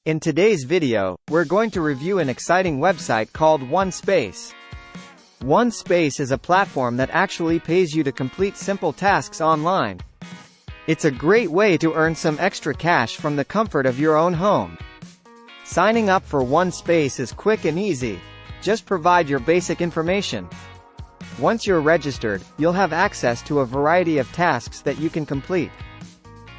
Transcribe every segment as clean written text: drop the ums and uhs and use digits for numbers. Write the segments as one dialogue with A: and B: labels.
A: In today's video, we're going to review an exciting website called OneSpace. OneSpace is a platform that actually pays you to complete simple tasks online. It's a great way to earn some extra cash from the comfort of your own home. Signing up for OneSpace is quick and easy. Just provide your basic information. Once you're registered, you'll have access to a variety of tasks that you can complete.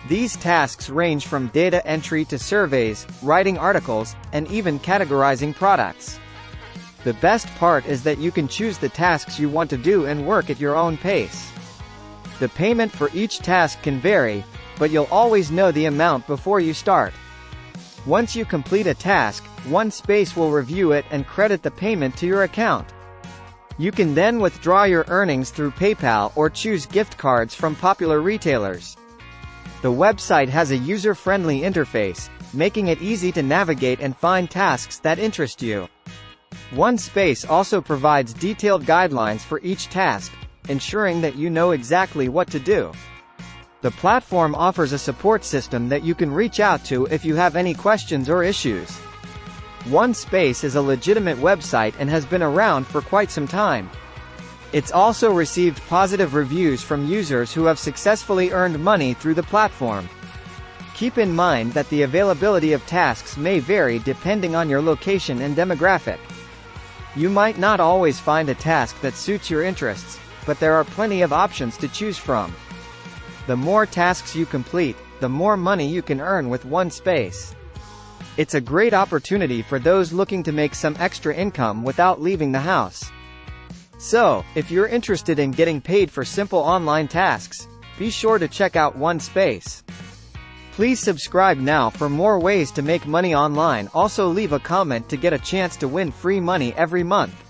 A: These tasks range from data entry to surveys, writing articles, and even categorizing products. The best part is that you can choose the tasks you want to do and work at your own pace. The payment for each task can vary, but you'll always know the amount before you start. Once you complete a task, OneSpace will review it and credit the payment to your account. You can then withdraw your earnings through PayPal or choose gift cards from popular retailers. The website has a user-friendly interface, making it easy to navigate and find tasks that interest you. OneSpace also provides detailed guidelines for each task, ensuring that you know exactly what to do. The platform offers a support system that you can reach out to if you have any questions or issues. OneSpace is a legitimate website and has been around for quite some time. It's also received positive reviews from users who have successfully earned money through the platform. Keep in mind that the availability of tasks may vary depending on your location and demographic. You might not always find a task that suits your interests, but there are plenty of options to choose from. The more tasks you complete, the more money you can earn with OneSpace. It's a great opportunity for those looking to make some extra income without leaving the house. So, if you're interested in getting paid for simple online tasks, be sure to check out OneSpace. Please subscribe now for more ways to make money online. Also leave a comment to get a chance to win free money every month.